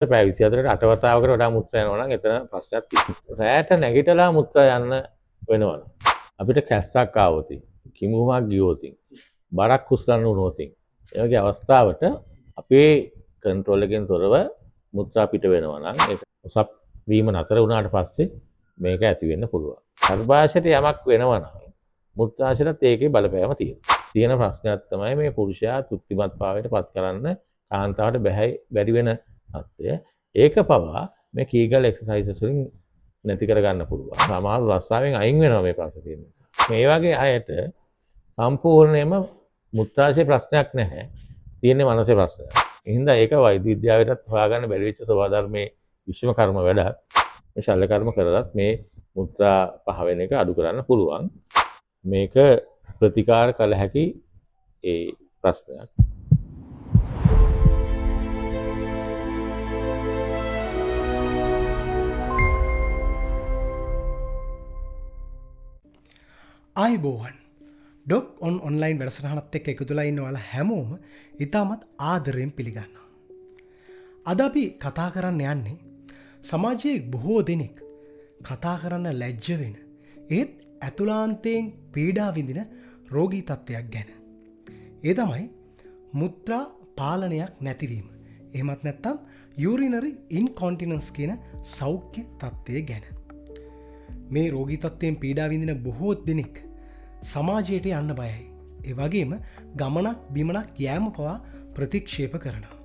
පැය 24කට 8 වතාවකට වඩා මුත්‍රා යනවා නම් එතන ප්‍රශ්නයක් තියෙනවා. රැයට නැගිටලා මුත්‍රා යන්න වෙනවා. අපිට කැස්සක් ආවොත්, කිමුමක් ගියොත්, බරක් කුස්ලන්න වුණොත්, ඒ වගේ අවස්ථාවට අපේ කන්ට්‍රෝල් එකෙන් තොරව මුත්‍රා පිට වෙනවා නම් ඒක උසප් වීම නතර වුණාට පස්සේ මේක ඇති වෙන්න පුළුවන්. ගර්භාෂයට යමක් වෙනවා නම් මුත්‍රාශයටත් ඒකේ බලපෑම තියෙනවා. තියෙන ප්‍රශ්නයක් තමයි මේ පුරුෂයා තෘප්තිමත් භාවයට පත් කරන්න කාන්තාවට බැරි වෙන තත්ත්වය. ඒක පවා මේ කීගල් එක්සර්සයිසස් වලින් නැති කරගන්න පුළුවන්. සමහර රස්සාවෙන් අයින් වෙනවා මේ ප්‍රශ්න තියෙන නිසා. මේ වගේ අයට සම්පූර්ණයෙන්ම මුත්‍රාශය ප්‍රශ්නයක් නැහැ. තියෙන්නේ මනසේ ප්‍රශ්නයක්. එහෙනම් ඒක වෛද්‍ය විද්‍යාවටත් හොයාගන්න බැරි වෙච්ච ස්වභාවධර්මයේ විශ්ව කර්ම වැඩක්. මේ ශල්‍ය කර්ම කරලත් මේ මුත්‍රා පහ වෙන එක අඩු කරන්න පුළුවන්. මේක ප්‍රතිකාර කළ හැකි ඒ ප්‍රශ්නයක්. ආයිබෝවන් ඩොක් ඔන්ලයින් වැඩසටහනත් එක්ක එකතුලා ඉන්නවලා හැමෝම ඉතාමත් ආදරයෙන් පිළිගන්නවා. අද අපි කතා කරන්න යන්නේ සමාජයේ බොහෝ දෙනෙක් කතා කරන්න ලැජ්ජ වෙන ඒත් ඇතුලාන්තයෙන් පීඩා විඳින රෝගී තත්ත්වයක් ගැන. ඒ තමයි මුත්‍රා පාලනයක් නැතිවීම. එහෙමත් නැත්තම් යූරිනරි ඉන්කොන්ටිනන්ස් කියන සෞඛ්‍ය තත්ත්වය ගැන. මේ රෝගී තත්ත්වයෙන් පීඩා විඳින බොහෝ දෙනෙක් සමාජයට යන්න බයයි. ඒ වගේම ගමනක් බිමනක් යෑම පවා ප්‍රතික්ෂේප කරනවා.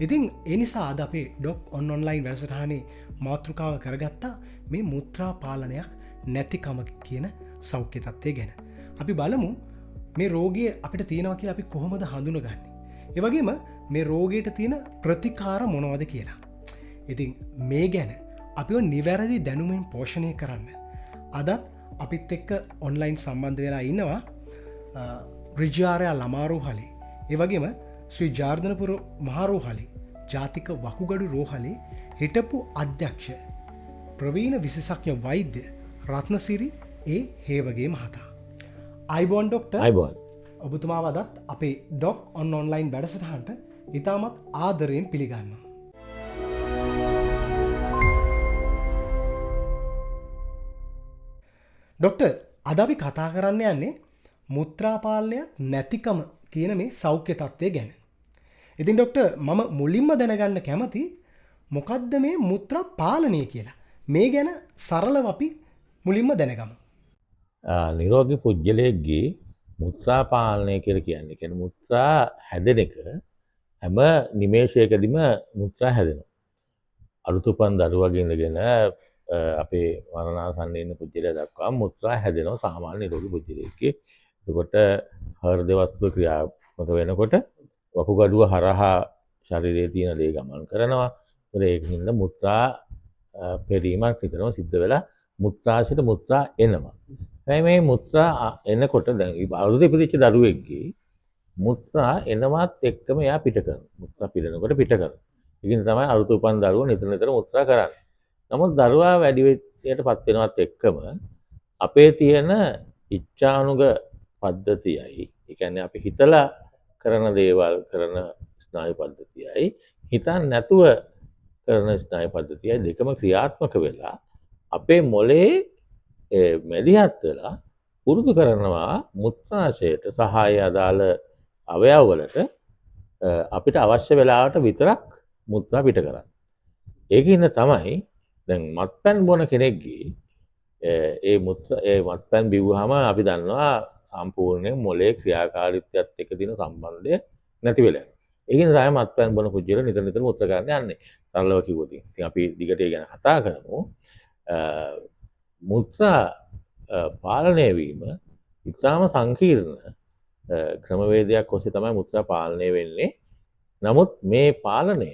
ඉතින් ඒ නිසා අද අපේ ඩොක් ඔන්ලයින් වැඩසටහනේ මාතෘකාව කරගත්තා මේ මුත්‍රා පාලනයක් නැතිකම කියන සෞඛ්‍ය තත්ත්වය ගැන. අපි බලමු මේ රෝගය අපිට තියෙනවා කියලා අපි කොහොමද හඳුනගන්නේ. ඒ වගේම මේ රෝගයට තියෙන ප්‍රතිකාර මොනවද කියලා. ඉතින් මේ ගැන අපිව නිවැරදි දැනුමෙන් පෝෂණය කරන්න. අදත් අපිත් එක්ක ඔන්ලයින් සම්බන්ධ වෙලා ඉන්නවා රිජ්‍යාරයා ළමාරෝහලේ. ඒ වගේම ශ්‍රී ජාර්ධනපුර මහාරෝහලේ ජාතික වකුගඩු රෝහලේ හිටපු අධ්‍යක්ෂ ප්‍රවීණ විශේෂඥ වෛද්‍ය රත්නසිරි ඒ හේවගේ මහතා. අයිබෝන් ඩොක්ටර්. අයිබෝන්. ඔබතුමා වදත් අපේ ඩොක් ඔන්ලයින් වැඩසටහනට ඉතාමත් ආදරයෙන් පිළිගන්නවා. ඩොක්ටර්, අද අපි කතා කරන්න යන්නේ මුත්‍රාපාලනයක් නැතිකම කියන මේ සෞඛ්‍ය තත්ත්වය ගැන. ඉතින් ඩොක්ටර්, මම මුලින්ම දැනගන්න කැමති මොකද්ද මේ මුත්‍රා පාලනය කියලා. මේ ගැන සරලව අපි මුලින්ම දැනගමු. නිරෝගී පුද්ගලයෙක්ගේ මුත්‍රා පාලනය කියලා කියන්නේ මුත්‍රා හැදෙන එක හැම නිමේෂයකදීම මුත්‍රා හැදෙනවා. අලුත් උපන් දරුවගේ ඉඳගෙන අපේ මරණාසන්න ඉන්න පුද්ගලයා දක්වා මුත්‍රා හැදෙනවා සාමාන්‍ය නිරෝගී පුද්ගලයෙක්ගේ. එතකොට හෘද වස්තු ක්‍රියාත්මක වෙනකොට වකුගඩුව හරහා ශරීරයේ තියෙන දේ ගමන් කරනවා. ඒකින්ද මුත්‍රා පෙරීමක් නිතරම සිද්ධ වෙලා මුත්‍රාශයට මුත්‍රා එනවා. මේ මුත්‍රා එනකොට දැන් අවුරුදු ඉපදිච්ච දරුවෙක්ගේ මුත්‍රා එනවත් එක්කම එයා පිට කරනවා. මුත්‍රා පිරෙනකොට පිට කරනවා. ඒකින් තමයි අලුත් උපන් දරුවෝ නිතර මුත්‍රා කරන්නේ. නමුත් දරුවා වැඩි වෙන්නටපත් වෙනවත් එක්කම අපේ තියෙන ඉච්ඡානුග පද්ධතියයි, ඒ කියන්නේ අපි හිතලා කරන දේවල් කරන ස්නායු පද්ධතියයි, හිතන්නේ නැතුව කරන ස්නායු පද්ධතියයි දෙකම ක්‍රියාත්මක වෙලා අපේ මොලේ මැදිහත් වෙලා පුරුදු කරනවා මුත්‍රාශයට සහාය අදාළ අවයවවලට අපිට අවශ්‍ය වෙලාවට විතරක් මුත්‍රා පිට කරන්න. ඒකින්ද තමයි දැන් මත්පැන් බොන කෙනෙක්ගේ ඒ මත්පැන් බිව්වහම අපි දන්නවා සම්පූර්ණයෙන් මොලේ ක්‍රියාකාරීත්වයත් එක්ක තියෙන සම්බන්ධය නැති වෙලා යනවා. ඒකින්ද තමයි මත්පැන් බොන පුජ්‍යල නිතර මුත්‍රා ගන්න යන්නේ. සරලව කිව්වොත්. ඉතින් අපි දිගට ඒ ගැන කතා කරමු. මුත්‍රා පාලනය වීම ඉතාම සංකීර්ණ ක්‍රමවේදයක් ඔස්සේ තමයි මුත්‍රා පාලනය වෙන්නේ. නමුත් මේ පාලනය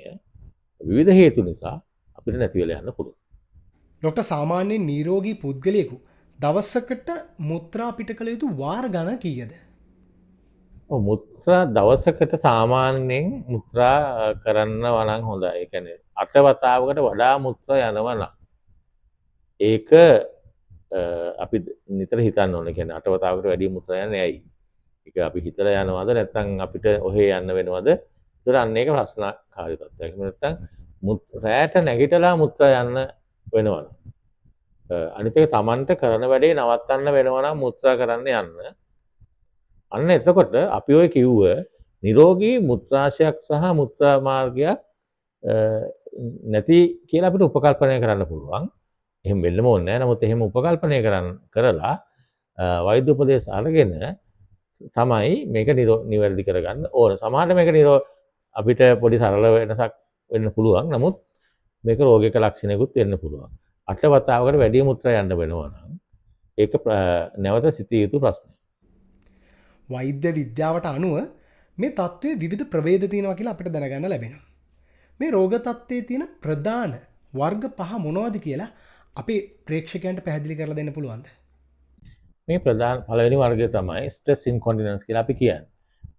විවිධ හේතු නිසා අපිට නැති වෙලා යන්න පුළුවන්. ඩොක්ටර්, සාමාන්‍යයෙන් නිරෝගී පුද්ගලයෙකු දවසකට මුත්‍රා පිට කළ යුතු වාර ගණන කීයද? මුත්‍රා දවසකට සාමාන්‍යයෙන් මුත්‍රා කරනවා නම් හොඳයි. ඒ කියන්නේ 8 වතාවකට වඩා මුත්‍රා යනවා නම් ඒක අපි නිතර හිතන්න ඕනේ. කියන්නේ 8 වතාවකට වැඩි මුත්‍රා යන්නේ ඇයි? ඒක අපි හිතලා යනවද නැත්නම් අපිට ඔහේ යන්න වෙනවද? ඒතර අන්න ඒක ප්‍රශ්නකාරී තත්ත්වයක්. එහෙම නැත්නම් රෑට නැගිටලා මුත්‍රා යන්න වෙනවනම් අනිත් එක Tamanට කරන වැඩේ නවත්තන්න වෙනවනම් මුත්‍රා කරන්න යන්න. අන්න එතකොට අපි ඔය කිව්ව නිරෝගී මුත්‍රාශයක් සහ මුත්‍රා මාර්ගයක් නැති කියලා අපිට උපකල්පනය කරන්න පුළුවන්. එහෙම වෙන්නම ඕනේ නැහැ. නමුත් එහෙම උපකල්පනය කරලා වෛද්‍ය උපදේශ අරගෙන තමයි මේක නිවැරදි කරගන්න ඕන. සමහරට මේක අපිට පොඩි සරල වෙනසක් වෙන්න පුළුවන්. නමුත් මේක රෝගික ලක්ෂණයකුත් වෙන්න පුළුවන්. 8 වතාවකට වැඩි මුත්‍රා යන්න වෙනවා නම් ඒක නැවත සිටිය යුතු ප්‍රශ්නයක්. වෛද්‍ය විද්‍යාවට අනුව මේ තත්ත්වයේ විවිධ ප්‍රභේද තියෙනවා කියලා අපිට දැනගන්න ලැබෙනවා. මේ රෝග තත්ත්වයේ තියෙන ප්‍රධාන වර්ග 5 මොනවද කියලා අපේ ප්‍රේක්ෂකයන්ට පැහැදිලි කරලා දෙන්න පුළුවන්ද? මේ ප්‍රධාන පළවෙනි වර්ගය තමයි ස්ට්‍රෙස් ඉන්කොන්ටිනන්ස් කියලා අපි කියන්නේ.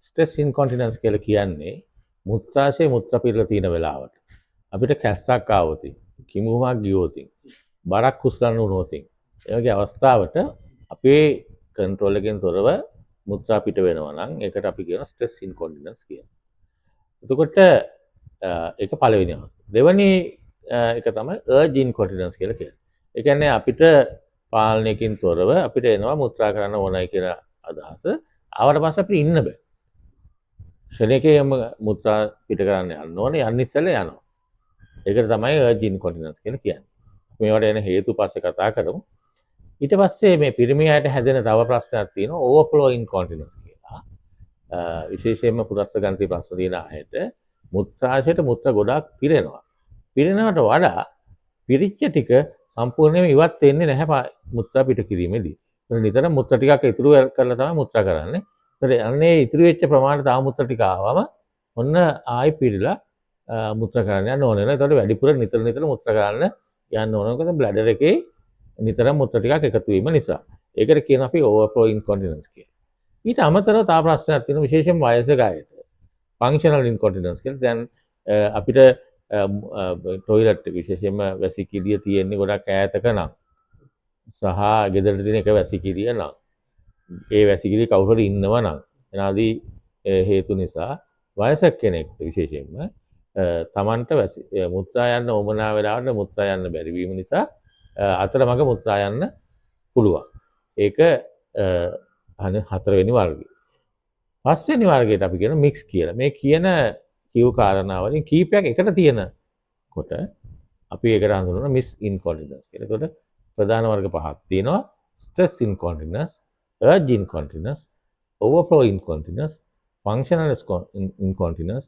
ස්ට්‍රෙස් ඉන්කොන්ටිනන්ස් කියලා කියන්නේ මුත්‍රාශය මුත්‍රා පිරලා තියෙන වෙලාවට අපිට කැස්සක් ආවොත්, කිමුමක් ගියොත්, බරක් කුස්ලන්න වුණොත්, ඒ වගේ අවස්ථාවට අපේ කන්ට්‍රෝල් එකෙන් තොරව මුත්‍රා පිට වෙනවා නම් ඒකට අපි කියන ස්ට්‍රෙස් ඉන්කොන්ටිනන්ස් කියලා. එතකොට ඒක පළවෙනි අවස්ථාව. දෙවෙනි එක තමයි අර්ජ් ඉන්කොන්ටිනන්ස් කියලා කියන්නේ. ඒ කියන්නේ අපිට පාලනයකින් තොරව අපිට එනවා මුත්‍රා කරන්න ඕනයි කියලා අදහස. ආවට පස්සේ අපිට ඉන්න බෑ. ශරීරයේම මුත්‍රා පිට කරන්න යන්න ඕනේ. යන්න ඉස්සෙල්ලා යනවා. ඒකට තමයි අර්ජ් ඉන්කොන්ටිනන්ස් කියලා කියන්නේ. මේවට එන හේතු පස්සේ කතා කරමු. ඊට පස්සේ මේ පිරිමි අයට හැදෙන තව ප්‍රශ්නයක් තියෙනවා ඕවර්ෆ්ලෝ ඉන්කොන්ටිනන්ස් කියලා. විශේෂයෙන්ම පුරස්ත ග්‍රන්ථි ප්‍රශ්න තියෙන අයට මුත්‍රාශයට මුත්‍රා ගොඩාක් පිරෙනවා. පිරෙනවට වඩා පිරිච්ච ටික සම්පූර්ණයෙන්ම ඉවත් වෙන්නේ නැහැ මුත්‍රා පිට කිරීමේදී. නිතර මුත්‍රා ටිකක් ඉතුරු කරලා තමයි මුත්‍රා කරන්නේ. ඒතර අන්නේ ඉතුරු වෙච්ච ප්‍රමාණයට තව මුත්‍රා ටික ආවම ඔන්න ආයි පිරিলা මුත්‍රා කරන්න යන්න ඕනේ නේද? ඒතකොට වැඩිපුර නිතර මුත්‍රා කරන්න යන්න ඕන. මොකද බ්ලැඩර් එකේ නිතරම මුත්‍රා ටිකක් එකතු වීම නිසා. ඒකට කියන අපි ඕවර්ෆ්ලෝ ඉන්කොන්ටිනන්ස් කියලා. ඊට අමතරව තව ප්‍රශ්නයක් තියෙනවා විශේෂයෙන් වයසක අයට. ෆන්ක්ෂනල් ඉන්කොන්ටිනන්ස් කියලා. දැන් අපිට ටොයිලට් එක විශේෂයෙන්ම වැසිකිළිය තියෙන්නේ ගොඩක් ඈතක නම් සහ ගෙදරට තියෙන එක වැසිකිළිය නම් ඒ වැසිකිළිය කවුරු හරි ඉන්නවා නම් එනාදී හේතු නිසා වයසක කෙනෙක්ට විශේෂයෙන්ම තමන්ට මුත්‍රා යන්න උවමනා වෙලාවට මුත්‍රා යන්න බැරි වීම නිසා අතරමඟ මුත්‍රා යන්න පුළුවන්. ඒක හතරවෙනි වර්ගය. පස්වෙනි වර්ගයට අපි කියන මික්ස් කියලා. මේ කියන කිව් කාරණාවලින් කීපයක් එකට තියෙනකොට අපි ඒකට හඳුන්වන මිස් ඉන්කොන්ටිනන්ස් කියලා. ඒකට ප්‍රධාන වර්ග පහක් තියෙනවා. ස්ට්‍රෙස් ඉන්කොන්ටිනන්ස්, අර්ජ් ඉන්කොන්ටිනන්ස්, ඕවර්ෆ්ලෝ ඉන්කොන්ටිනන්ස්, ෆන්ක්ෂනල් ඉන්කොන්ටිනන්ස්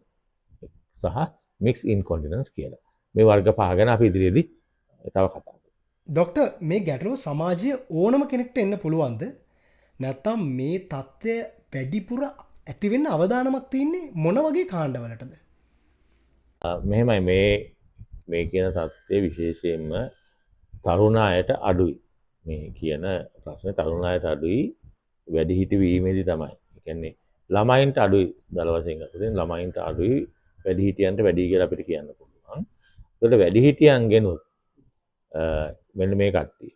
සහ මික්ස් ඉන්කොන්ටිනන්ස් කියලා. මේ වර්ග පහ ගැන අපි ඉදිරියේදී තව කතා කරමු. ඩොක්ටර් මේ ගැටලුව සමාජයේ ඕනම කෙනෙක්ට එන්න පුළුවන්ද? නැත්නම් මේ තත්ත්වය වැඩිපුර ඇතිවෙන්න අවදානමක් තියෙන්නේ මොන වගේ කාණ්ඩවලටද? මෙහෙමයි මේ කියන තත්ත්වය විශේෂයෙන්ම තරුණ අයට අඩුයි. මේ කියන ප්‍රශ්නේ තරුණ අයට අඩුයි වැඩිහිටි වීමේදී තමයි. ඒ කියන්නේ ළමයින්ට අඩුයි දල වශයෙන් ගත්තොත් ළමයින්ට අඩුයි වැඩිහිටියන්ට වැඩි කියලා අපිට කියන්න පුළුවන්. ඒකට වැඩිහිටියන්ගෙනුත් මෙන්න මේ කට්ටිය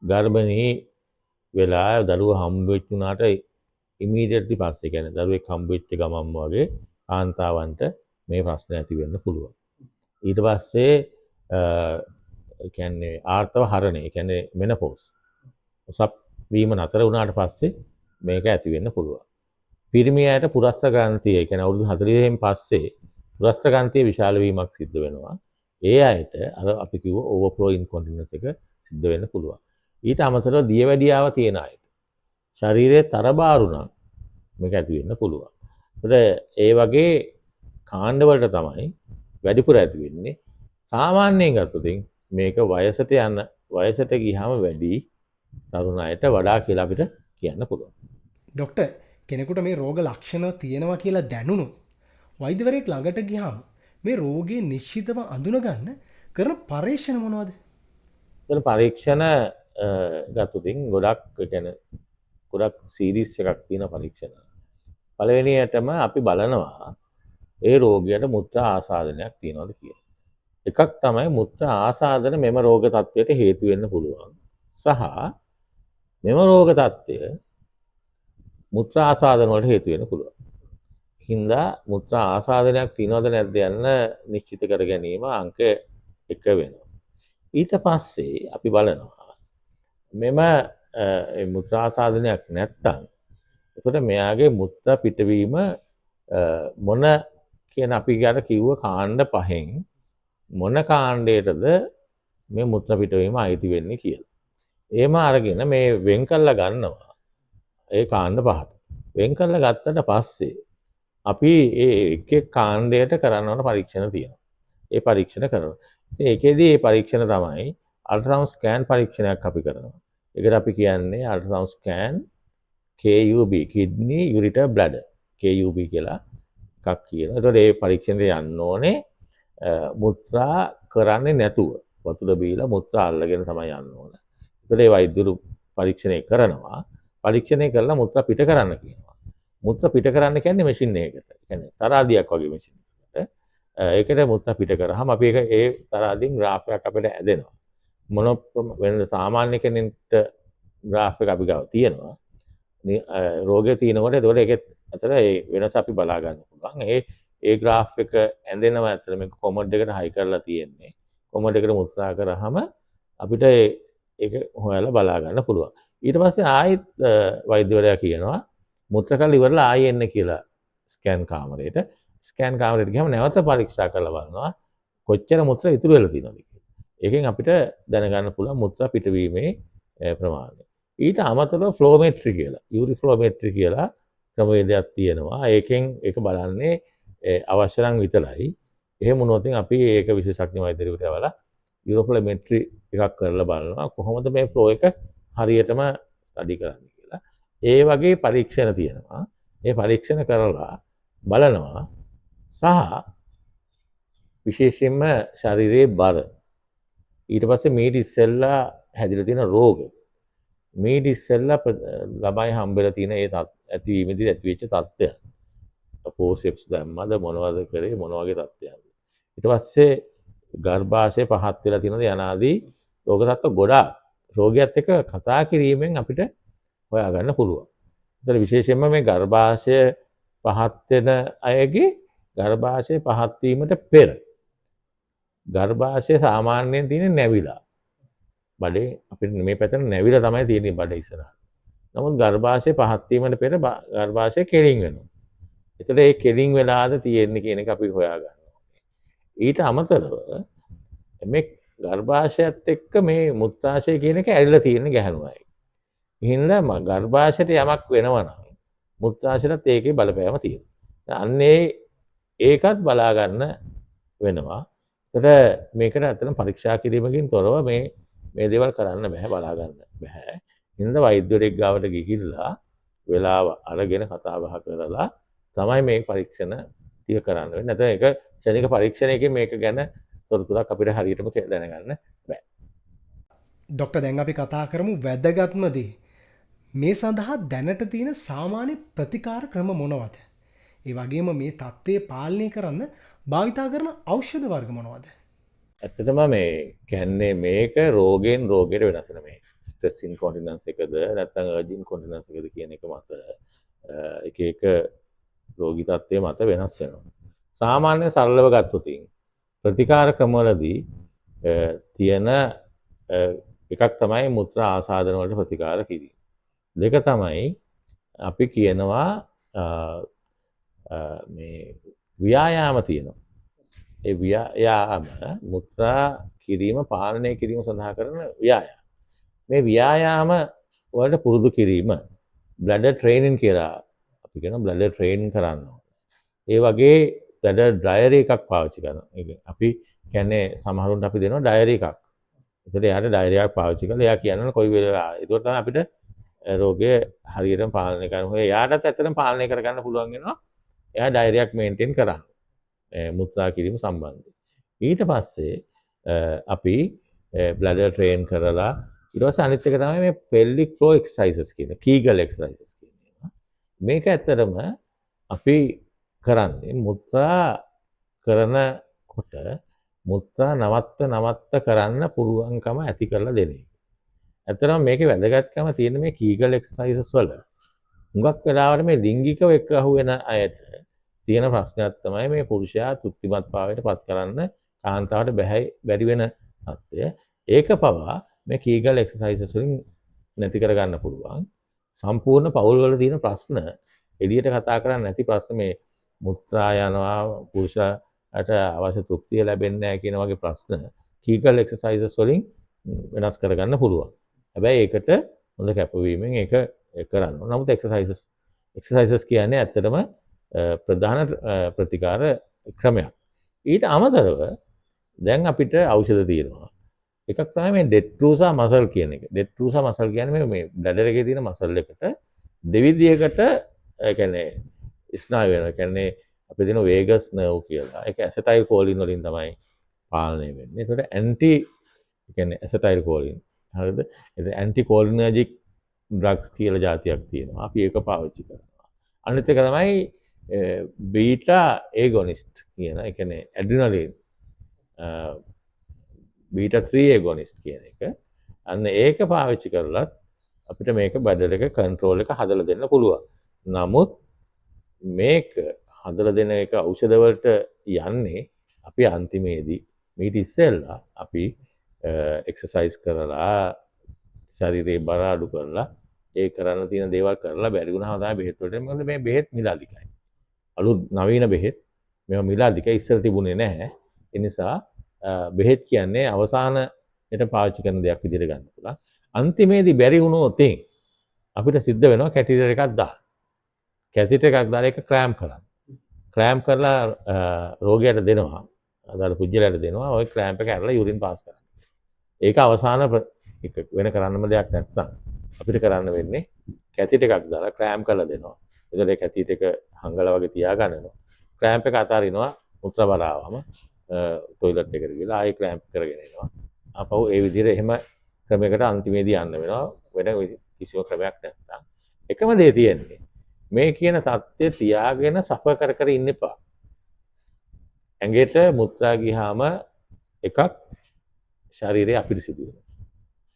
ගර්භණී වෙලා දරුවා හම්බ වෙච්ච උනාට ඉමීඩියට්ලි පස්සේ කියන්නේ දරුවෙක් හම්බ වෙච්ච ගමන්ම වගේ කාන්තාවන්ට මේ ප්‍රශ්න ඇති වෙන්න පුළුවන්. ඊට පස්සේ කියන්නේ ආර්තව හරණය කියන්නේ මෙනපෝස්. උසප් වීම නතර වුණාට පස්සේ මේක ඇති වෙන්න පුළුවන්. පිරිමි අයට පුරස්ත ග්‍රන්ථිය කියන්නේ අවුරුදු 40න් පස්සේ පුරස්ත ග්‍රන්ථිය විශාල වීමක් සිද්ධ වෙනවා. ඒ අයට අර අපි කිව්ව ඕවර්ෆ්ලෝ ඉන්කොන්ටිනන්ස් එක සිද්ධ වෙන්න පුළුවන්. ඊට අමතරව දියවැඩියාව තියෙන අයට ශරීරයේ තරබාරු නම් මේක ඇති වෙන්න පුළුවන්. ඒකට ඒ වගේ කාණ්ඩවලට තමයි වැඩිපුර ඇති වෙන්නේ. සාමාන්‍යයෙන් ගත්තොත් මේක වයසට ගියාම වැඩි තරුණ අයට වඩා කියලා අපිට කියන්න පුළුවන්. ඩොක්ටර් කෙනෙකුට මේ රෝග ලක්ෂණ තියෙනවා කියලා දැනුණොත් වෛද්‍යවරයෙක් ළඟට ගියාම මේ රෝගේ නිශ්චිතව අඳුනගන්න කරන පරීක්ෂණ මොනවද? ඒතර පරීක්ෂණ ගත්තොත් ගොඩක් සීරීස් එකක් තියෙන පරීක්ෂණ. පළවෙනියටම අපි බලනවා ඒ රෝගියට මුත්‍රා ආසාදනයක් තියෙනවද කියලා. එකක් තමයි මුත්‍රා ආසාදන මෙම රෝග තත්ත්වයට හේතු වෙන්න පුළුවන්. සහ මෙම රෝග තත්ත්වය මුත්‍රා ආසාදන වලට හේතු වෙන්න පුළුවන්. හින්දා මුත්‍රා ආසාදනයක් තියෙනවද නැද්ද යන්න නිශ්චිත කර ගැනීම අංක 1 වෙනවා. ඊට පස්සේ අපි බලනවා මෙම මුත්‍රා ආසාදනයක් නැත්තම් එතකොට මෙයාගේ මුත්‍රා පිටවීම මොන කියන අපි අර කිව්ව කාණ්ඩ පහෙන් මොන කාණ්ඩයටද මේ මුත්‍රා පිටවීම අයිති වෙන්නේ කියලා. එහෙම අරගෙන මේ වෙන් කරලා ගන්නවා ඒ කාණ්ඩ පහට. වෙන් කරලා ගත්තට පස්සේ අපි ඒ එක් එක් කාණ්ඩයට කරන්න ඕන පරීක්ෂණ තියෙනවා. ඒ පරීක්ෂණ කරනවා. ඉතින් ඒකෙදී මේ පරීක්ෂණ තමයි අල්ට්‍රාසවුන්ඩ් ස්කෑන් පරීක්ෂණයක් අපි කරනවා. ඒකට අපි කියන්නේ ultrasound scan KUB kidney ureter bladder KUB කියලා එකක් කියනවා. එතකොට මේ පරීක්ෂණයට යන්න ඕනේ මුත්‍රා කරන්නේ නැතුව වතුර බීලා මුත්‍රා අල්ලගෙන තමයි යන්න ඕන. එතකොට ඒ වෛද්‍යවරු පරීක්ෂණය කරනවා. පරීක්ෂණය කරලා මුත්‍රා පිට කරන්න කියනවා. මුත්‍රා පිට කරන්න කියන්නේ මැෂින් එකකට. ඒ කියන්නේ තරාදියක් වගේ මැෂින් එකකට. ඒකට මුත්‍රා පිට කරාම අපි ඒක ඒ තරාදියෙන් ග්‍රාෆ් එකක් අපිට ඇදෙනවා. මොන වෙන සාමාන්‍ය කෙනෙක්ට ග්‍රාෆ් එක අපි ගාව තියෙනවා. රෝගය තියෙනකොට එතකොට ඒකෙත් අතර ඒ වෙනස අපි බලා ගන්න පුළුවන්. ඒ ග්‍රාෆ් එක ඇඳෙනවා ඇත්තට මේක කොමඩ් එකට හයි කරලා තියෙන්නේ. කොමඩ් එකට මුත්‍රා කරාම අපිට ඒක හොයලා බලා ගන්න පුළුවන්. ඊට පස්සේ ආයෙත් වෛද්‍යවරයා කියනවා මුත්‍රා කරලා ඉවරලා ආයෙ එන්න කියලා ස්කෑන් කාමරයට. ස්කෑන් කාමරයට ගියාම නැවත පරීක්ෂා කරලා බලනවා කොච්චර මුත්‍රා ඉතුරු වෙලා තියෙනවද කියලා. ඒකෙන් අපිට දැනගන්න පුළුවන් මුත්‍රා පිටවීමේ ප්‍රමාණය. ඊට අමතරව ෆ්ලෝමෙට්‍රි කියලා යූරි ෆ්ලෝමෙට්‍රි කියලා ක්‍රමවේදයක් තියෙනවා. ඒකෙන් ඒක බලන්නේ අවශ්‍ය නම් විතරයි. එහෙම වුණොත් අපි ඒක විශේෂඥ වෛද්‍යවරයෙකුට යවලා යූරි ෆ්ලෝමෙට්‍රි එකක් කරලා බලනවා කොහොමද මේ ෆ්ලෝ එක හරියටම ස්ටඩි කරන්නේ කියලා. ඒ වගේ පරීක්ෂණ තියෙනවා. ඒ පරීක්ෂණ කරලා බලනවා සහ විශේෂයෙන්ම ශරීරයේ බර ඊට පස්සේ මීට ඉස්සෙල්ලා හැදිලා තියෙන රෝග මීට ඉස්සෙල්ලා ළමයි හම්බෙලා තියෙන ඒ ඇතිවීමේදී ඇතිවෙච්ච තත්ත්වයන් පෝසෙප්ස් දැම්මද මොනවද කරේ මොන වගේ තත්ත්වයන්ද ඊට පස්සේ ගර්භාෂය පහත් වෙලා තියෙනද යනාදී රෝග තත්ත්ව ගොඩාක් රෝගියත් එක්ක කතා කිරීමෙන් අපිට හොයාගන්න පුළුවන්. ඒතර විශේෂයෙන්ම මේ ගර්භාෂය පහත් වෙන අයගේ ගර්භාෂය පහත් වීමට පෙර ගර්භාෂය සාමාන්‍යයෙන් තියෙන්නේ නැවිලා. බඩේ අපිට මේ පැත්තට නැවිලා තමයි තියෙන්නේ බඩ ඉස්සරහට. නමුත් ගර්භාෂය පහත් වීමට පෙර ගර්භාෂය කෙලින් වෙනවා. ඒතර ඒ කෙලින් වෙලාද තියෙන්නේ කියන එක අපි හොයාගන්න ඕනේ. ඊට අමතරව මේ ගර්භාෂයත් එක්ක මේ මුත්‍රාශය කියන එක ඇරිලා තියෙන ගැහණු අය. හින්දා ගර්භාෂයට යමක් වෙනවා නම් මුත්‍රාශයටත් ඒකේ බලපෑම තියෙනවා. අන්නේ ඒකත් බලා ගන්න වෙනවා. ඒතර මේකට ඇත්තටම පරීක්ෂා කිරීමකින් තොරව මේ දේවල් කරන්න බෑ බලා ගන්න බෑ. හින්දා වෛද්‍යවරයෙක් ගාවට ගිහිල්ලා වෙලාව අරගෙන කතා බහ කරලා තමයි මේ පරීක්ෂණ ටික කරන්න වෙන්නේ. නැත්නම් ඒක ක්ෂණික පරීක්ෂණයකින් මේක ගැන තොරතුරක් අපිට හරියටම දැනගන්න බෑ. ඩොක්ටර් දැන් අපි කතා කරමු වැදගත්ම දේ. මේ සඳහා දැනට තියෙන සාමාන්‍ය ප්‍රතිකාර ක්‍රම මොනවද? ඒ වගේම මේ තත්ත්වය පාලනය කරන්න භාවිතා කරන ඖෂධ වර්ග මොනවද? ඇත්තටම මේ කියන්නේ මේක රෝගෙන් රෝගයට වෙනස් වෙන මේ ස්ට්‍රෙස් ඉන්කොන්ටිනන්ස් එකද නැත්නම් අර්ජ් ඉන්කොන්ටිනන්ස් එකද කියන එක මත එක එක රෝගී තත්ත්වය මත වෙනස් වෙනවා. සාමාන්‍ය සරලව ගත්තොත් ප්‍රතිකාර ක්‍රමවලදී තියෙන එකක් තමයි මුත්‍රා ආසාදන වලට ප්‍රතිකාර කිරීම. දෙක තමයි අපි කියනවා මේ ව්‍යායාම තියෙනවා. ඒ ව්‍යායාම මුත්‍රා කිරීම පාලනය කිරීම සඳහා කරන ව්‍යායාම. මේ ව්‍යායාම වලට පුරුදු කිරීම බ්ලැඩර් ට්‍රේනින් කියලා අපි කියනවා බ්ලැඩර් ට්‍රේන් කරන්න ඕනේ. ඒ වගේ බ්ලැඩර් ඩයරි එකක් පාවිච්චි කරනවා. අපි කියන්නේ සමහරුන්ට අපි දෙනවා ඩයරි එකක්. ඒතර එයාට ඩයරි එකක් පාවිච්චි කරලා එයා කියනවා කොයි වෙලාවෙ ඒක තමයි අපිට රෝගය හරියටම පාලනය කරන්න. එයාටත් ඇත්තටම පාලනය කරගන්න පුළුවන් වෙනවා. එයා ඩයරි එකක් මේන්ටේන් කරා. මුත්‍රා කිරීම සම්බන්ධයෙන්. ඊට පස්සේ අපි බ්ලැඩර් ට්‍රේන් කරලා ඊට පස්සේ අනිත් එක තමයි මේ පෙල්වික් ෆ්ලෝ එක්සර්සයිසස් කියන කීගල් එක්සර්සයිසස් කියන ඒවා. මේක ඇත්තටම අපි කරන්නේ මුත්‍රා කරනකොට මුත්‍රා නවත්ත කරන්න පුළුවන්කම ඇති කරලා දෙන එක. ඇත්තටම මේකේ වැදගත්කම තියෙන මේ කීගල් එක්සර්සයිසස් වල හුඟක් වෙලාවට මේ ලිංගිකව එක්ක අහුවෙන අයට තියෙන ප්‍රශ්නයක් තමයි මේ පුරුෂයා තෘප්තිමත් භාවයට පත් කරන්න කාන්තාවට බැරි වෙන තත්ත්වය. ඒක පවා මේ කීගල් එක්සර්සයිසස් වලින් නැති කරගන්න පුළුවන්. සම්පූර්ණ පවුල් වල තියෙන ප්‍රශ්න එළියට කතා කරන්නේ නැති ප්‍රශ්න මේ මුත්‍රා යනවා පුරුෂයාට අවශ්‍ය තෘප්තිය ලැබෙන්නේ නැහැ කියන වගේ ප්‍රශ්න කීගල් එක්සර්සයිසස් වලින් වෙනස් කරගන්න පුළුවන්. හැබැයි ඒකට හොඳ කැපවීමෙන් ඒක කරන්න ඕන. නමුත් එක්සර්සයිසස් කියන්නේ ඇත්තටම ප්‍රධාන ප්‍රතිකාර ක්‍රමයක්. ඊට අමතරව දැන් අපිට ඖෂධ තියෙනවා. එකක් තමයි මේ ඩෙට්රූසා මසල් කියන එක. ඩෙට්රූසා මසල් කියන්නේ මේ බ්ලැඩර් එකේ තියෙන මසල් එකට දෙවිදියකට ඒ කියන්නේ ස්නායු වෙනවා. ඒ කියන්නේ අපේ තියෙන වේගස් නර්ව් කියලා. ඒක ඇසටයිල් කෝලින් වලින් තමයි පාලනය වෙන්නේ. ඒකට ඇන්ටි ඒ කියන්නේ ඇසටයිල් කෝලින්. හරිද? ඒක ඇන්ටි කෝලිනර්ජික් ඩ්‍රග්ස් කියලා જાතියක් තියෙනවා. අපි ඒක පාවිච්චි කරනවා. අනිත් එක තමයි බීටා ඒගොනිස්ට් කියන. ඒ කියන්නේ ඇඩ්‍රිනලින් බීටා 3 ඒගොනිස්ට් කියන එක. අන්න ඒක පාවිච්චි කරලත් අපිට මේක බඩල් එක කන්ට්‍රෝල් එක හදලා දෙන්න පුළුවන්. නමුත් මේක හදලා දෙන එක ඖෂධ වලට යන්නේ අපි අන්තිමේදී මීට ඉස්සෙල්ලා අපි එක්සර්සයිස් කරලා ශරීරේ බර අඩු කරලා ඒ කරන්න තියෙන දේවල් කරලා බැරි වුණාම තමයි බෙහෙත් වලට. මොකද මේ බෙහෙත් මිල අධිකයි. අලුත් නවීන බෙහෙත් මේවා මිල අධිකයි. ඉස්සර තිබුණේ නැහැ. ඒ නිසා බෙහෙත් කියන්නේ අවසානයට පාවිච්චි කරන දෙයක් විදිහට ගන්න පුළුවන්. අන්තිමේදී බැරි වුණොත් අපිට සිද්ධ වෙනවා කැටිටර් එකක් දාන්න. කැටිටර් එකක් දාලා ඒක ක්‍රෑම් කරන්න. ක්‍රෑම් කරලා රෝගියාට දෙනවා. අදාළ පුජ්‍යලයට දෙනවා. ওই ක්‍රෑම්ප් එක ඇරලා යුරින් පාස් කරන්න. ඒක අවසාන එක වෙන කරන්නම දෙයක් නැත්නම් අපිට කරන්න වෙන්නේ කැටිටර් එකක් දාලා ක්‍රෑම් කරලා දෙනවා. එතකොට ඒ කැටිටර් එක හංගලා වගේ තියාගන්නවා. ක්‍රෑම්ප් එක අතාරිනවා මුත්‍රා බර ආවම ටොයිලට් එකට ගිහලා ආයෙ ක්‍රෑම්ප් කරගෙන එනවා. අපහු ඒ විදිහට එහෙම ක්‍රමයකට අන්තිමේදී යන්න වෙනවා. වෙන කිසිම ක්‍රමයක් නැත්නම්. එකම දේ තියෙන්නේ මේ කියන தත්ත්වය තියාගෙන සෆර් කර කර ඉන්න එපා. ඇඟේට මුත්‍රා ගියාම එකක් ශරීරය අපිරිසිදු වෙනවා.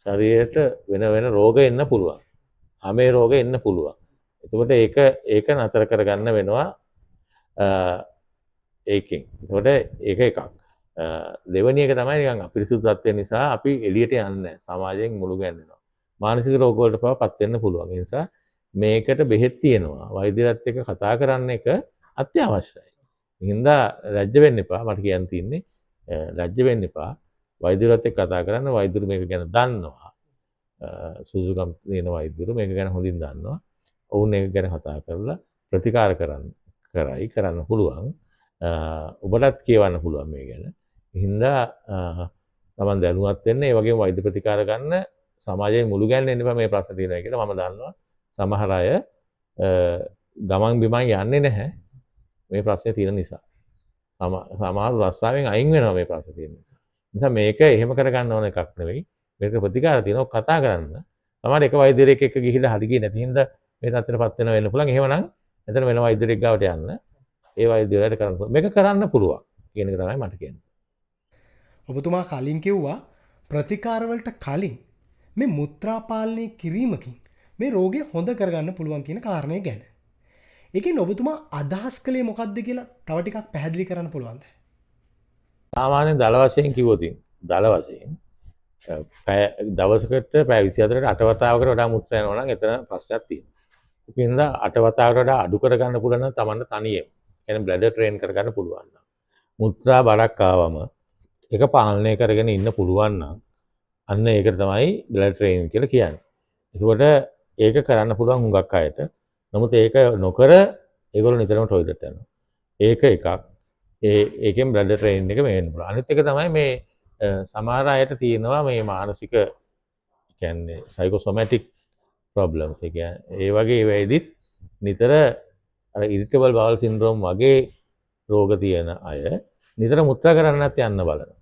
ශරීරයට වෙන රෝග එන්න පුළුවන්. හැමේ රෝග එන්න පුළුවන්. එතකොට ඒක නතර කරගන්න වෙනවා ඒකෙන්. එතකොට ඒක එකක්. දෙවෙනි එක තමයි නිකන් අපිරිසුදු තත්ත්වය නිසා අපි එළියට යන්නේ නැහැ. සමාජයෙන් මුළු ගැන්වෙනවා. මානසික රෝග වලට පත් වෙන්න පුළුවන්. ඒ නිසා මේකට බෙහෙත් තියෙනවා. වෛද්‍යරත් එක්ක කතා කරන්න එක අත්‍යවශ්‍යයි. හින්දා ලැජ්ජ වෙන්න එපා. මට කියන්න තියෙන්නේ ලැජ්ජ වෙන්න එපා. වෛද්‍යරත් එක්ක කතා කරන්න. වෛද්‍යරු මේක ගැන දන්නවා. සුසුකම් තියෙන වෛද්‍යරු මේක ගැන හොඳින් දන්නවා. ඔවුන් ඒක ගැන කතා කරලා ප්‍රතිකාර කරන්න පුළුවන්. ඔබටත් කියවන්න පුළුවන් මේ ගැන. හින්දා තමන් දැනුවත් වෙන්න, ඒ වගේම වෛද්‍ය ප්‍රතිකාර ගන්න, සමාජයේ මුළු ගැන්වෙන්න එපා මේ ප්‍රශ්න තියෙනවා කියලා. මම දන්නවා සමහර අය ගමන් බිමන් යන්නේ නැහැ මේ ප්‍රශ්නේ තියෙන නිසා. සමහර රස්සාවෙන් අයින් වෙනවා මේ ප්‍රශ්නේ තියෙන නිසා. නිසා මේක එහෙම කරගන්න ඕන එකක් නෙවෙයි. මේක ප්‍රතිකාර තියෙනවා කතා කරන්න. සමහර එක වෛද්‍යරයෙක් එක්ක ගිහිල්ලා හරි ගියේ නැති හින්දා මේ තත්ත්වයටපත් වෙන්න පුළුවන්. එහෙමනම් එතන වෙන වෛද්‍යරයෙක් ගාවට යන්න. ඒ වෛද්‍යවරයාට කරන්න පුළුවන්. මේක කරන්න පුළුවන් කියන එක තමයි මට කියන්නේ. ඔබතුමා කලින් කිව්වා ප්‍රතිකාරවලට කලින් මේ මුත්‍රා පාලනය කිරීමකින් මේ රෝගය හොඳ කරගන්න පුළුවන් කියන කාරණය ගැන. ඒකෙන් ඔබතුමා අදහස් කළේ මොකක්ද කියලා තව ටිකක් පැහැදිලි කරන්න පුළුවන්ද? සාමාන්‍යයෙන් දල වශයෙන් කිව්වොත් දල වශයෙන් දවසකට පැය 24ට 8 වතාවකට වඩා මුත්‍රා යනවා නම් එතන ප්‍රශ්නයක් තියෙනවා. ඒකින්ද 8 වතාවකට වඩා අඩු කරගන්න පුළුවන් නම් Tamanne තනියෙන් කියන්නේ බ්ලැඩර් ට්‍රේන් කරගන්න පුළුවන් නම්. මුත්‍රා බරක් ආවම ඒක පාලනය කරගෙන ඉන්න පුළුවන් නම් අන්න ඒකට තමයි බ්ලඩ් ට්‍රේනින් කියලා කියන්නේ. ඒකෝට ඒක කරන්න පුළුවන් හුඟක් අයට. නමුත් ඒක නොකර ඒගොල්ලෝ නිතරම টয়ලට් යනවා. ඒක එකක්. ඒකෙන් බ්ලඩ් ට්‍රේනින් එක මේ වෙන්න පුළුවන්. අනිත් එක තමයි මේ සමහර අයට තියෙනවා මේ මානසික කියන්නේ සයිකෝසොමැටික් ප්‍රොබ්ලම්ස්. ඒ කියන්නේ ඒ වගේ වෙයිදිත් නිතර අර ඉරිටබල් බවල් සින්ඩ්‍රෝම් වගේ රෝග තියෙන අය නිතර මුත්‍රා කරන්නත් යන්න බලනවා.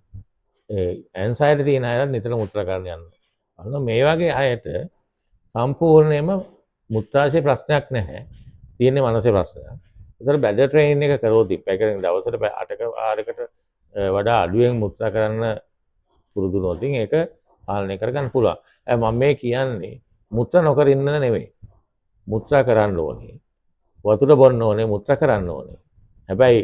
ඇන්සයිටි තියෙන අය නිතර මුත්‍රා කරන්න යන්න. අන්න මේ වගේ අයට සම්පූර්ණයෙන්ම මුත්‍රාශය ප්‍රශ්නයක් නැහැ. තියෙන්නේ මනසේ ප්‍රශ්නයක්. ඒතර බ්ලැඩර් ට්‍රේනින් එක කරොත් පැයකින් දවසට 8ක ආරකට වඩා අඩුවෙන් මුත්‍රා කරන්න පුරුදු වුණොත් ඒක පාලනය කරගන්න පුළුවන්. මම මේ කියන්නේ මුත්‍රා නොකර ඉන්න නෙවෙයි. මුත්‍රා කරන්න ඕනේ. වතුර බොන්න ඕනේ, මුත්‍රා කරන්න ඕනේ. හැබැයි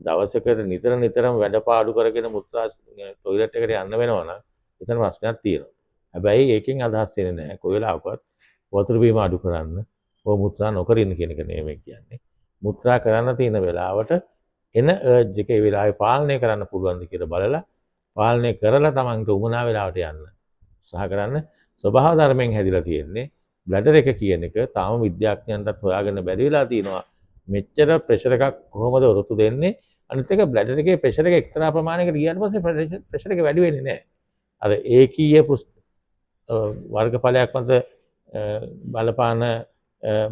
දවසකට නිතරම වැඩපාඩු කරගෙන මුත්‍රා ටොයිලට් එකට යන්න වෙනවා නම් එතන ප්‍රශ්නයක් තියෙනවා. හැබැයි ඒකෙන් අදහස් වෙන්නේ නැහැ. කොයි වෙලාවකවත් වතුර බීම අඩු කරන්න, ඔය මුත්‍රා නොකර ඉන්න කියන එක නෙමෙයි කියන්නේ. මුත්‍රා කරන්න තියෙන වෙලාවට එන අර්ජ් එක ඒ වෙලාවේ පාලනය කරන්න පුළුවන්ද කියලා බලලා පාලනය කරලා තමන්ට උවමනා වෙලාවට යන්න උත්සාහ කරන්න. ස්වභාව ධර්මයෙන් හැදිලා තියෙන්නේ බ්ලැඩර් එක කියන එක තාම විද්‍යාඥයන්ටත් හොයාගන්න බැරි වෙලා තියෙනවා. මෙච්චර ප්‍රෙෂර් එකක් කොහොමද ඔරොත්තු දෙන්නේ? අනිත් එක බ්ලැඩර් එකේ ප්‍රෙෂර් එක එක්තරා ප්‍රමාණයකට ගියාට පස්සේ ප්‍රෙෂර් එක වැඩි වෙන්නේ නැහැ. අර ඒකීය වර්ගඵලයක් මත බලපාන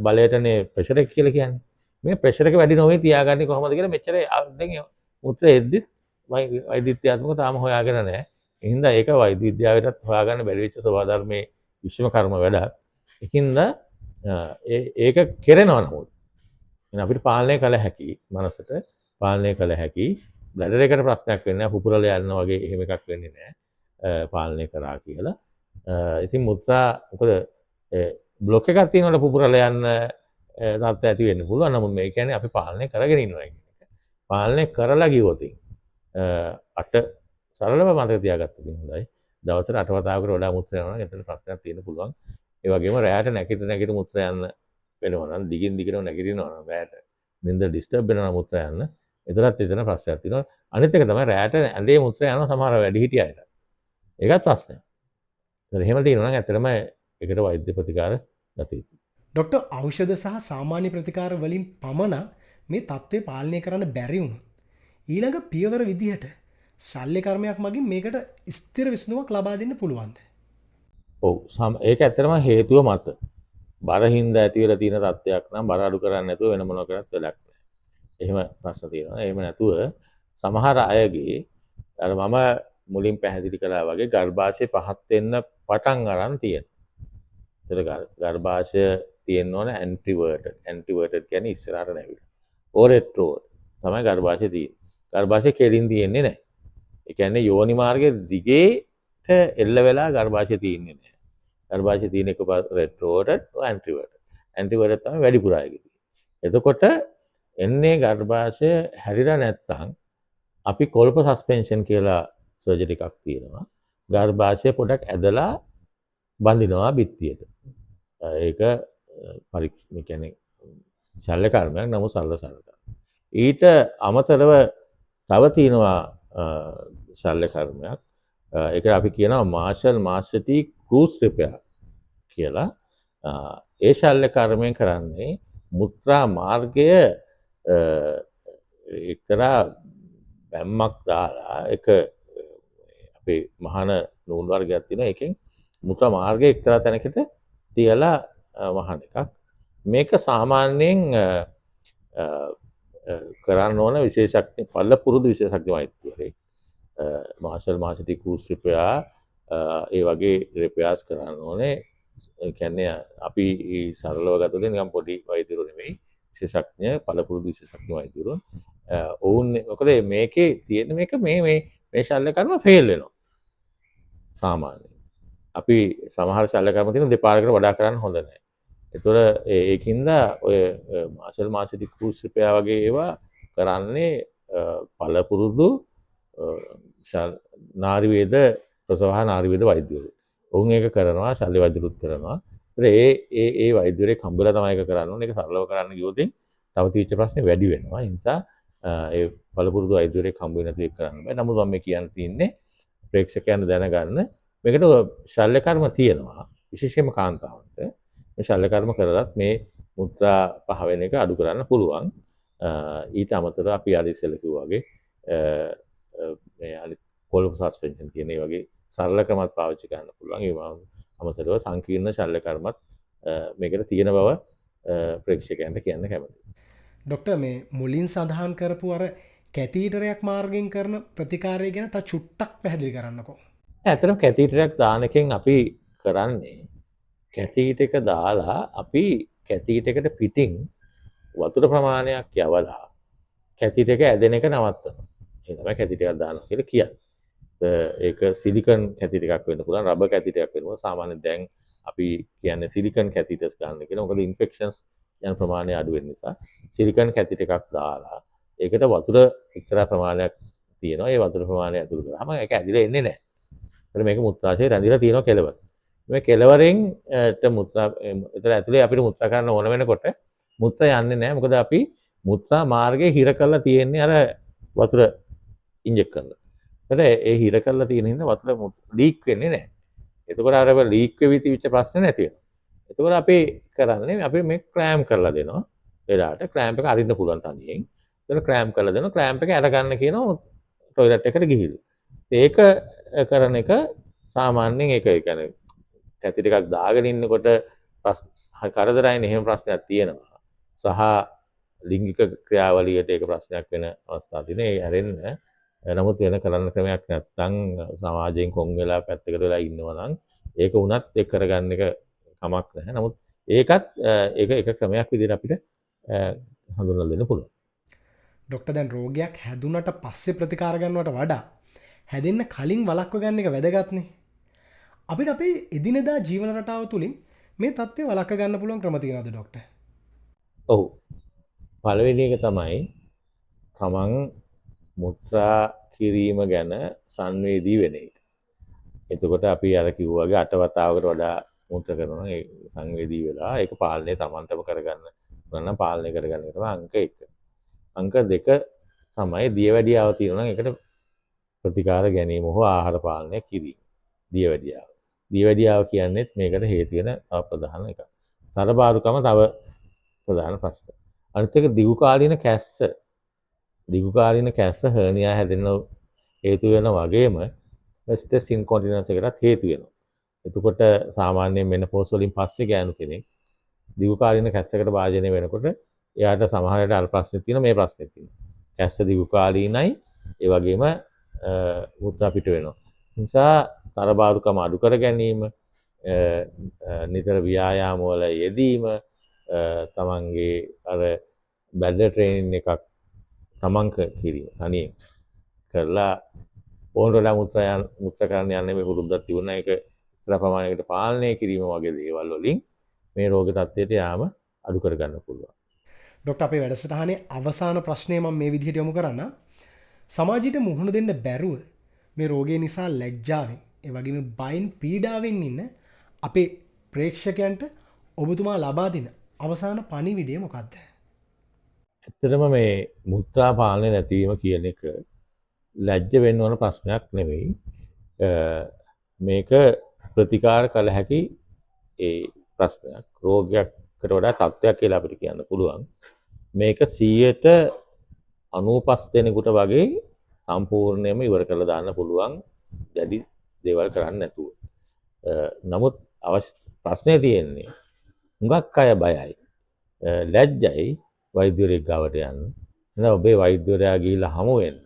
බලයටනේ ප්‍රෙෂර් එක කියලා කියන්නේ. මේ ප්‍රෙෂර් එක වැඩි නොවේ තියාගන්නේ කොහොමද කියලා මෙච්චර දැන් මුත්‍ර එද්දිත් වෛද්‍යත්‍යාත්මකව තාම හොයාගෙන නැහැ. ඒ හින්දා ඒක වෛද්‍ය විද්‍යාවටත් හොයාගන්න බැරි වෙච්ච ස්වභාව ධර්මයේ විශ්ව කර්ම වැඩක්. ඒකින්ද ඒක කෙරෙනවා නමුත් අපිට පාලනය කළ හැකි මනසට පාලනය කළ හැකි බ්ලැඩර් එකට ප්‍රශ්නයක් වෙන්නේ නැහැ පුපුරලා යනවා වගේ එහෙම එකක් වෙන්නේ නැහැ පාලනය කරා කියලා. ඉතින් මුත්‍රා මොකද බ්ලොක් එකක් තියෙනකොට පුපුරලා යන්න තත්ත්වය ඇති වෙන්න පුළුවන්. නමුත් මේ කියන්නේ අපි පාලනය කරගෙන ඉන්නවා කියන එක. පාලනය කරලා ගියොත් අට සරලව මතක තියාගත්තොත් හොඳයි. දවසට 8 වතාවකට වඩා මුත්‍රා යනවා නම් එතන ප්‍රශ්නයක් තියෙන්න පුළුවන්. ඒ වගේම රැයට නැගිට මුත්‍රා යන්න වෙනවා නම් දිගටම නැගිටිනවා නම් රැයට නින්ද ඩිස්ටර්බ් වෙනවා නම් මුත්‍රා යන්න එතන ප්‍රශ්නයක් තියෙනවා. අනිත් එක තමයි රැයට ඇඳේ මුත්‍රා යනවා සමහර වැඩිහිටිය අයට. ඒකත් ප්‍රශ්නයක්. ඒත් එහෙම තියෙනවා නම් ඇත්තටම ඒකට වෛද්‍ය ප්‍රතිකාර ගත යුතුයි. ඩොක්ටර් ඖෂධ සහ සාමාන්‍ය ප්‍රතිකාර වලින් පමණක් මේ තත්ත්වය පාලනය කරන්න බැරි වුණොත් ඊළඟ පියවර විදිහට ශල්‍ය කර්මයක් මගින් මේකට ස්ථිර විසඳුමක් ලබා දෙන්න පුළුවන්ද? ඔව් ඒක ඇත්තටම හේතුව මත බර හින්දා ඇති වෙලා තියෙන තත්ත්වයක් නම් බර අඩු කරන්නේ නැතුව වෙන මොනවා කරත් වැඩක් නැහැ. එහෙම ප්‍රශ්න තියෙනවා. එහෙම නැතුව සමහර අයගේ අර මම මුලින් පැහැදිලි කළා වගේ ගර්භාෂය පහත් වෙන්න පටන් අරන් තියෙනවා. ඒතර ගර්භාෂය තියෙන්න ඕන ඇන්ටිවර්ටඩ් කියන්නේ ඉස්සරහට නැවිලා. ඕරෙට්‍රෝඩ් තමයි ගර්භාෂය තියෙන්නේ. ගර්භාෂය කෙලින් තියෙන්නේ නැහැ. ඒ කියන්නේ යෝනි මාර්ගයේ දිගේට එල්ල වෙලා ගර්භාෂය තියෙන්නේ නැහැ. ගර්භාෂය තියෙන එක රෙට්‍රෝඩඩ් ඇන්ටිවර්ටඩ්. ඇන්ටිවර්ටඩ් තමයි වැඩිපුර අයගේ තියෙන්නේ. එතකොට එන්නේ ගර්භාෂය හැරිලා නැත්තම් අපි කොල්ප සස්පෙන්ෂන් කියලා සර්ජරි එකක් තියෙනවා. ගර්භාෂය පොඩක් ඇදලා බඳිනවා බිත්තියට. ඒක පරීක්ෂණ කියන්නේ ශල්‍ය කර්මයක් නමුත් සරල කර්මයක්. ඊට අමතරව තව තියෙනවා ශල්‍ය කර්මයක්. ඒකට අපි කියනවා මාෂල් මාස්ටර් ක්‍රූස් රිපෙයාර් කියලා. ඒ ශල්‍ය කර්මයෙන් කරන්නේ මුත්‍රා මාර්ගය එක්තරා බැම්මක් දාලා එක අපේ මහන නූල් වර්ගයක් තියෙනවා. ඒකෙන් මුත්‍රා මාර්ගය එක්තරා තැනකට තියලා වහන එකක්. මේක සාමාන්‍යයෙන් කරන්න ඕන විශේෂඥ පළපුරුදු විශේෂඥ වෛද්‍යවරයෙක්. මාෂල් මාස්ටර් ක්‍රූස් රිපෙයාර් ඒ වගේ රිපෙයාර්ස් කරන්න ඕනේ. ඒ කියන්නේ අපි සරලව ගත්තොත් නිකන් පොඩි වෛද්‍යවරු නෙමෙයි. විශේෂඥ පළපුරුදු විශේෂඥ වෛද්‍යවරු. ඔවුන් මොකද මේකේ තියෙන මේක මේ ශල්‍ය කර්ම ෆේල් වෙනවා. සාමාන්‍යයෙන්. අපි සමහර ශල්‍ය කර්ම තියෙන දෙපාරකට වඩා කරන්න හොඳ නැහැ. ඒතොර ඒකින්ද ඔය මාෂල් මාස්ටර් ක්‍රූස් රිපෙයාර් වගේ ඒවා කරන්නේ පළපුරුදු නාරි වේද ප්‍රසව හා නාරි වේද වෛද්‍යවරු. ඔවුන් ඒක කරනවා ශල්‍ය වෛද්‍යරුත් කරනවා. ඒ වෛද්‍යවරයෙක් හම්බෙලා තමයි ඒක කරන්න ඕනේ. ඒක සරලව කරන්න ගියොත් තව තීච්ච ප්‍රශ්නේ වැඩි වෙනවා. ඒ නිසා ඒ පළපුරුදු වෛද්‍යවරයෙක් හම්බ වෙන තේ කරන්න බෑ. නමුත් මම මේ කියන්න තියෙන්නේ ප්‍රේක්ෂකයන් දැනගන්න මේකට ශල්‍ය කර්ම තියෙනවා. විශේෂයෙන්ම කාන්තාවන්ට මේ ශල්‍ය කර්ම කරලත් මේ මුත්‍රා පහ වෙන එක අඩු කරන්න පුළුවන්. ඊට අමතරව අපි අර ඉස්සෙල්ලා කිව්වා වගේ මේ අනිත් කොල්ප සස්පෙන්ෂන් කියන ඒ වගේ සරල ක්‍රමත් පාවිච්චි කරන්න පුළුවන්. ඒ අමතරව සංකීර්ණ ශල්‍ය කර්මත් මේකට තියෙන බව ප්‍රේක්ෂකයන්ට කියන්න කැමතියි. ඩොක්ටර් මේ මුලින් සඳහන් කරපු අර කැතීටරයක් මාර්ගයෙන් කරන ප්‍රතිකාරය ගැන තා චුට්ටක් පැහැදිලි කරන්නකෝ. ඇත්තටම කැතීටරයක් දාන එකෙන් අපි කරන්නේ කැතීට එක දාලා අපි කැතීට එකට පිටින් වතුර ප්‍රමාණයක් යවලා කැතීට එක ඇදෙන එක නවත්තනවා. ඒ තමයි කැතීට එකක් දානවා කියලා කියන්නේ. ඒක සිලිකන් කැතීට එකක් වෙන්න පුළුවන්, රබර් කැතීට එකක් වෙන්න පුළුවන්. සාමාන්‍යයෙන් දැන් අපි කියන්නේ සිලිකන් කැතීටර්ස් ගන්න කියලා. මොකද ඉන්ෆෙක්ෂන්ස් යන ප්‍රමාණය අඩු වෙන නිසා සිලිකන් කැතීට එකක් දාලා ඒකට වතුර එක්තරා ප්‍රමාණයක් තියෙනවා. ඒ වතුර ප්‍රමාණය ඇතුළු කරාම ඒක ඇදිලා එන්නේ නැහැ. ඒතර මේක මුත්‍රාශයේ රැඳිලා තියෙනවා කෙලවර. මේ කෙලවරෙන් මුත්‍රා ඒතර ඇතුලේ අපිට මුත්‍රා කරන්න ඕන වෙනකොට මුත්‍රා යන්නේ නැහැ. මොකද අපි මුත්‍රා මාර්ගයේ හිර කරලා තියෙන්නේ අර වතුර ඉන්ජෙක්ට් කරලා. ඒතර ඒ හිර කරලා තියෙන හින්දා වතුර ලීක් වෙන්නේ නැහැ. එතකොට අර ලීක් වෙවි තිබිච්ච ප්‍රශ්න නැති වෙනවා. එතකොට අපි කරන්නේ අපි මේ ක්ලෑම් කරලා දෙනවා. එදාට ක්ලෑම්ප් එක අරින්න පුළුවන් තනියෙන්. එතන ක්ලෑම්ප් කරලා දෙනවා. ක්ලෑම්ප් එක අරගන්න කියනවා টয়ලට් එකට ගිහිල්ලා. ඒක කරන එක සාමාන්‍යයෙන් ඒක කියන්නේ කැති ටිකක් දාගෙන ඉන්නකොට කරදරයින් එහෙම ප්‍රශ්නයක් තියෙනවා. සහ ලිංගික ක්‍රියාවලියට ඒක ප්‍රශ්නයක් වෙන අවස්ථා තියෙනවා. ඒ හැරෙන්න නමුත් වෙන කරන්න ක්‍රමයක් නැත්නම් සමාජයෙන් කොන් වෙලා පැත්තකට වෙලා ඉන්නවා නම් ඒක උනත් ඒක කරගන්න එක කමක් නැහැ. නමුත් ඒකත් ඒක එක ක්‍රමයක් විදිහට අපිට හඳුන්වලා දෙන්න පුළුවන්. ඩොක්ටර් දැන් රෝගයක් හැදුනට පස්සේ ප්‍රතිකාර ගන්නවට වඩා හැදෙන්න කලින් වළක්ව ගන්න එක වැදගත්නේ. අපිට අපේ එදිනෙදා ජීවන රටාව තුළින් මේ තත්ත්වය වළක්ව ගන්න පුළුවන් ක්‍රම තියෙනවද ඩොක්ටර්? ඔව්. පළවෙනි එක තමයි තමන් මුත්‍රා කිරීම ගැන සංවේදී වෙන එක. එතකොට අපි අර කිව්වා වගේ 8 වතාවකට වඩා මුත්‍ර කරනවා ඒ සංවේදී වෙලා ඒක පාලනය තමන්ටම කරගන්න නම් පාලනය කරගන්න එක තමයි අංක 1. අංක 2 තමයි දියවැඩියාව තියෙනවා නම් ඒකට ප්‍රතිකාර ගැනීම හෝ ආහාර පාලනය කිරීම. දියවැඩියාව. දියවැඩියාව කියන්නේත් මේකට හේතු වෙන ප්‍රධාන එකක්. තරබාරුකම තව ප්‍රධාන ප්‍රශ්න. අනිත් එක දිගුකාලීන කැස්ස. දිගුකාලීන කැස්ස හර්නියා හැදෙන්න හේතු වෙන වගේම ස්ට්‍රෙස් ඉන්කොන්ටිනන්ස් එකටත් හේතු වෙනවා. එතකොට සාමාන්‍යයෙන් මෙනෝපෝස් වලින් පස්සේ ගෑනු කෙනෙක් දිගුකාලීන කැස්සකට භාජනය වෙනකොට එයාට සමහර වෙලාවට අර ප්‍රශ්නේ තියෙනවා මේ ප්‍රශ්නේ තියෙනවා. කැස්ස දිගුකාලීනයි ඒ වගේම මුත්‍රා පිට වෙනවා. නිසා තරබාරුකම අඩු කර ගැනීම නිතර ව්‍යායාම වල යෙදීම තමන්ගේ අර බැඩර් ට්‍රේනින් එකක් තමන් කිරීම තනියෙන් කරලා ඕනරලා මුත්‍රා කරන්න යන්නේ මේ පුරුද්දක් තිබුණා ඒක ඉතර ප්‍රමාණයකට පාලනය කිරීම වගේ දේවල් වලින් මේ රෝග තත්ත්වයට යාම අඩු කර ගන්න පුළුවන්. ඩොක්ටර් අපේ වැඩසටහනේ අවසාන ප්‍රශ්නය මම මේ විදිහට යොමු කරන්න. සමාජයට මුහුණ දෙන්න බැරුව මේ රෝගය නිසා ලැජ්ජාවෙන් ඒ වගේම බයින් පීඩාවෙන් ඉන්න අපේ ප්‍රේක්ෂකයන්ට ඔබතුමා ලබා දෙන අවසාන පණිවිඩය මොකක්ද? ඇත්තටම මේ මුත්‍රා පාලනය නැතිවීම කියන එක ලැජ්ජ වෙන්න ඕන ප්‍රශ්නයක් නෙවෙයි. මේක ප්‍රතිකාර කළ හැකි ඒ ප්‍රශ්නයක්. රෝගයකට වඩා තත්ත්වයක් කියලා අපිට කියන්න පුළුවන්. මේක 95 දෙනෙකුට වගේ සම්පූර්ණයෙන්ම ඉවර කරලා දාන්න පුළුවන් දැඩි දේවල් කරන්නේ නැතුව. නමුත් ප්‍රශ්නේ තියෙන්නේ හුඟක් අය බයයි. ලැජ්ජයි වෛද්‍යවරයෙක් ගාවට යන්න. එහෙනම් ඔබේ වෛද්‍යවරයා ගිහිල්ලා හමු වෙන්න.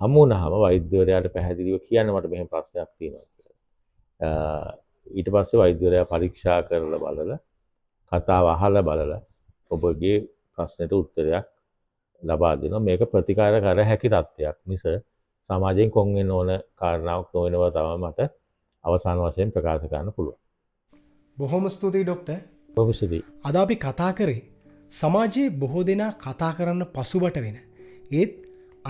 හමු වුණාම වෛද්‍යවරයාට පැහැදිලිව කියන්න මට මෙහෙම ප්‍රශ්නයක් තියෙනවා කියලා. ඊට පස්සේ වෛද්‍යවරයා පරීක්ෂා කරලා බලලා කතාව අහලා බලලා ඔබගේ ප්‍රශ්නෙට උත්තරයක් ලබා දෙනවා. මේක ප්‍රතිකාර කර හැකි තත්ත්වයක් මිස සමාජයෙන් කොන් වෙන්න ඕන කාරණාවක් නොවනවා තමයි මට අවසාන වශයෙන් ප්‍රකාශ කරන්න පුළුවන්. බොහොම ස්තුතියි ඩොක්ටර්. බොහොම ස්තුතියි. අද අපි කතා කරේ සමාජයේ බොහෝ දෙනා කතා කරන්න පසුබට වෙන ඒත්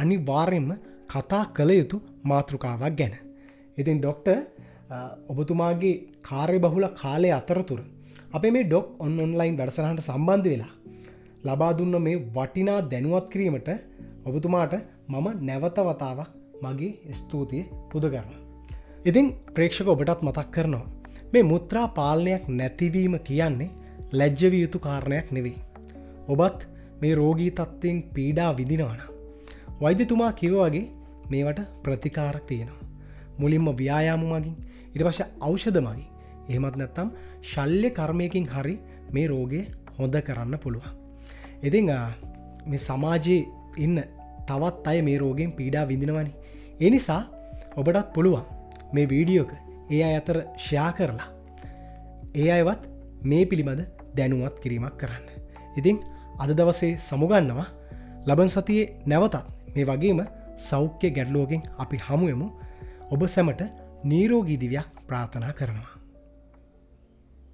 අනිවාර්යෙන්ම කතා කළ යුතු මාතෘකාවක් ගැන. ඉතින් ඩොක්ටර් ඔබතුමාගේ කාර්ය බහුල කාලය අතරතුර අපේ මේ ඩොක් ඔන්ලයින් වැඩසටහනට සම්බන්ධ වෙලා ලබා දුන්න මේ වටිනා දැනුවත් කිරීමට ඔබතුමාට මම නැවත වතාවක් මගේ ස්තුතිය පුද කරනවා. ඉතින් ප්‍රේක්ෂක ඔබටත් මතක් කරනවා මේ මුත්‍රා පාලනයක් නැතිවීම කියන්නේ ලැජ්ජවිය යුතු කාරණයක් නෙවෙයි. ඔබත් මේ රෝගී තත්ත්වයෙන් පීඩා විඳිනවනම් වෛද්‍යතුමා කිව්ව වගේ මේවට ප්‍රතිකාර තියෙනවා. මුලින්ම ව්‍යායාම මගින් ඊට පස්සේ ඖෂධ මගින් එහෙමත් නැත්නම් ශල්‍ය කර්මයකින් හරි මේ රෝගය හොඳ කරන්න පුළුවන්. ඉතින් මේ සමාජයේ ඉන්න තවත් අය මේ රෝගයෙන් පීඩා විඳිනවනේ. ඒ නිසා ඔබටත් පුළුවන් මේ වීඩියෝ එක ඒ අය අතර ෂෙයා කරලා ඒ අයවත් මේ පිළිබඳ දැනුවත් කිරීමක් කරන්න. ඉතින් අද දවසේ සමුගන්නවා. ලබන සතියේ නැවතත් මේ වගේම සෞඛ්‍ය ගැටලුවකින් අපි හමුවෙමු. ඔබ සැමට නිරෝගී දිවියක් ප්‍රාර්ථනා කරනවා.